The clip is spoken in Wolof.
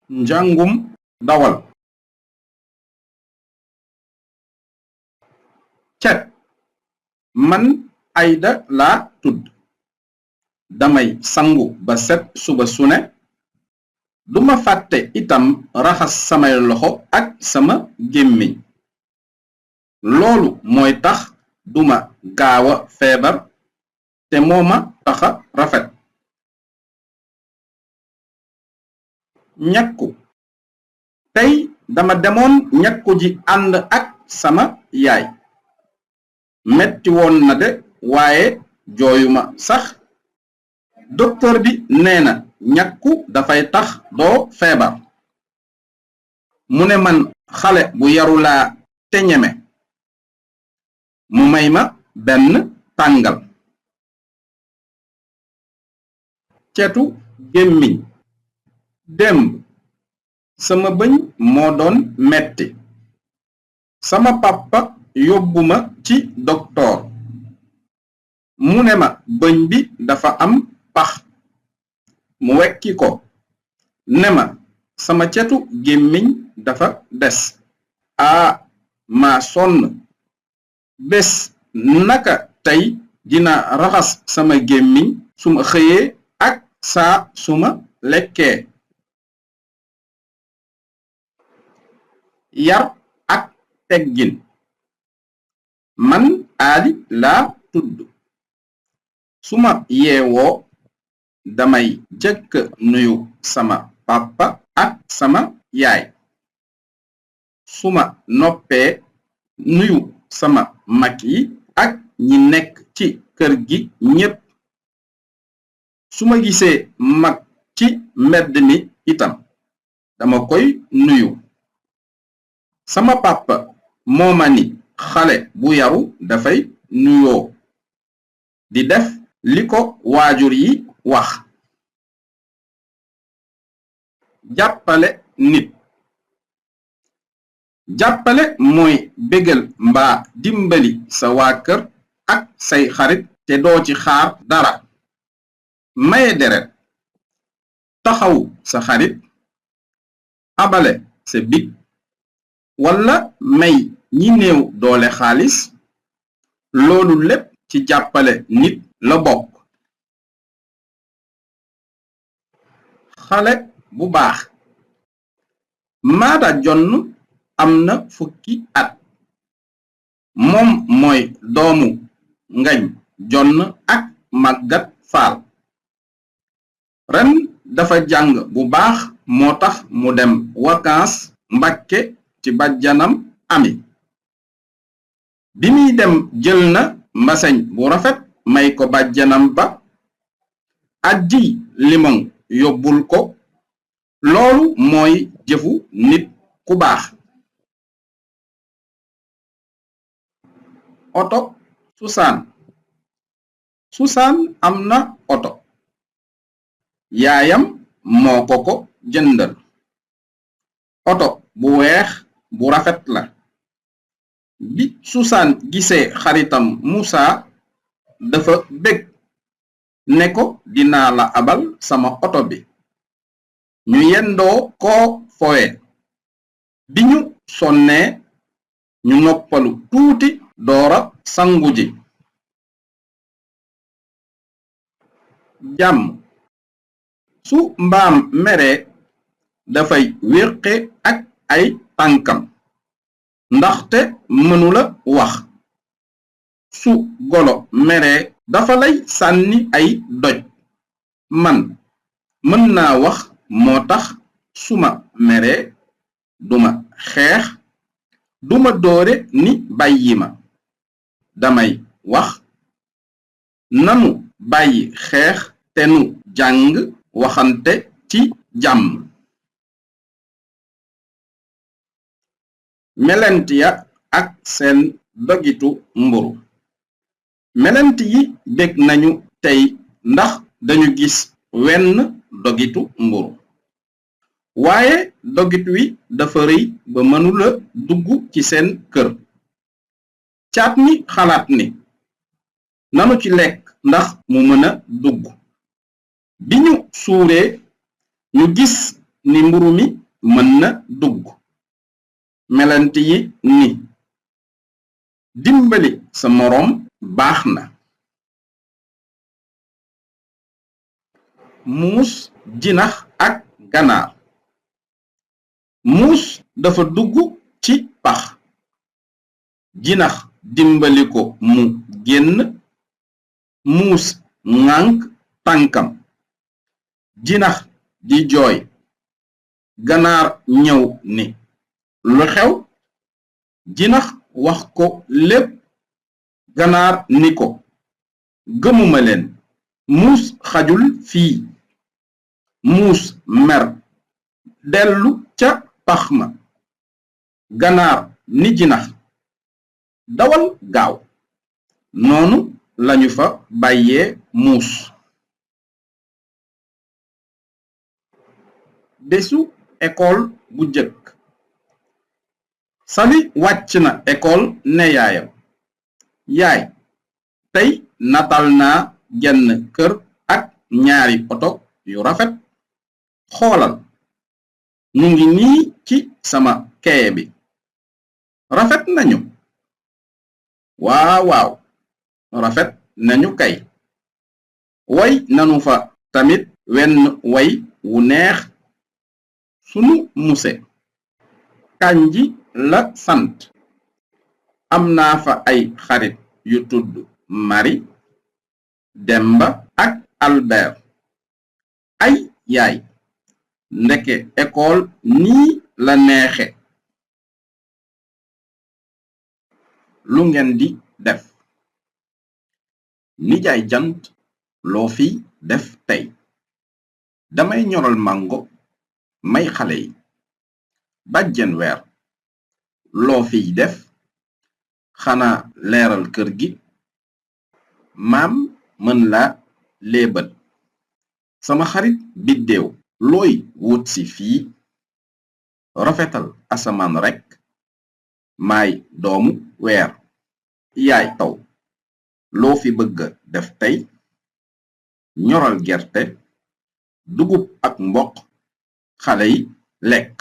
njàngum dawal. cet man Ayda laa tudd damay sangu ba set suba sune duma fàtte itam raxas samay loxo ak sama gémmiñ loolu mooy tax duma gaawa feebar te mooma taxa rafet. ñakku tey dama demoon ñakku ji ànd ak sama yaay metti woon na de waaye jooyuma sax docteur bi nee na ñakku dafay tax doo feebar mu ne man xale bu yaru laa te ñeme mu may ma benn tàngal. cetu gémmiñ démb sama bëñ moo doon metti sama papa yóbbuma ci doktoor mu ne ma bëñ bi dafa am pax mu wekki ko ne ma sama cetu gémmiñ dafa des maa sonn bés naka tey dina raxas sama gémmiñ suma xëyee ak saa suma lekkee. yar ak teggin man Ali laa tudd suma yeewoo damay jëkk nuyu sama papa ak sama yaay suma noppee nuyu sama mag yi ak ñi nekk ci kër gi ñépp suma gisee mag ci mbedd mi itam dama koy nuyu sama papa mooma ni xale bu yaru dafay nuyoo di def li ko waajur yi wax. jàppale nit jàppale mooy bégal mbaa dimbali sa waa kër ak say xarit te doo ci xaar dara maye deret taxaw sa xarit abale sa big wala may ñi néew doole xaalis loolu lépp ci jàppale nit la bokk. xale bu baax Maada Jonn am na fukki at moom mooy doomu Ngañ Jonn ak Màggat Faal ren dafa jàng bu baax moo tax mu dem vacances Mbàkke ci bàjjanam Ami bi muy dem jël na mbaseñ bu rafet may ko bàjjanam ba ajji limon yóbbul ko loolu mooy jëfu nit ku baax. oto Susaan am na oto yaayam moo ko jëndal oto bu weex bu rafet la bi Susaan gisee xaritam Musa dafa bég ne ko dinaa la abal sama oto bi ñu yendoo koo fowe bi ñu sonnee ñu noppalu tuuti doora sangu ji. jàmm su mbaam meree dafay wéqe ak ay tànkam ndaxte mënula wax su golo meree dafa lay sànni ay doj man mën naa wax moo tax suma meree duma xeex duma doore ni bàyyi ma damay wax nanu bàyyi xeex te nu jàng waxante ci jàmm. melent ya ak seen dogitu mburu melent yi bég nañu tey ndax dañu gis wenn dogitu mburu waaye dogit wi dafa rëy ba mënula dugg ci seen kër caat mi xalaat ni nanu ci lekk ndax mu mën a dugg bi ñu suuree ñu gis ni mburu mi mën na dugg melent yi ni dimbali sa moroom baax na muus jinax ak ganaar muus dafa dugg ci pax jinax dimbali ko mu génn muus ŋànk tànkam jinax di jooy ganaar ñëw ni lu xew jinax wax ko lépp ganaar ni ko gëmuma leen muus xajul fii muus mer dellu ca pax ma ganaar ni jinax dawal gaaw noonu lañu fa bàyyee muus bésu ekool bu jëkk Sali wàcc na ekool ne yaayam yaay tey natal naa genn kër ak ñaari oto yu rafet xoolal ñu ngi nii ci sama keye bi rafet nañu waaw rafet nañu kay way nanu fa tamit wenn way wu neex sunu muse Kànji la sant am naa fa ay xarit yu tudd Mari Demba ak Albert ay yaay ndeke ekool nii la neexe lu ngeen di def nijaay jant loo fi def tey damay ñoral màngo may xale yi bàjjen weer loo fiy def xanaa leeral kër gi maam mën la léebal sama xarit biddéew looy wut si fii rafetal asamaan rekk maay doomu weer yaay taw loo fi bëgga def tey ñoral gerte dugub ak mboq xale yi lekk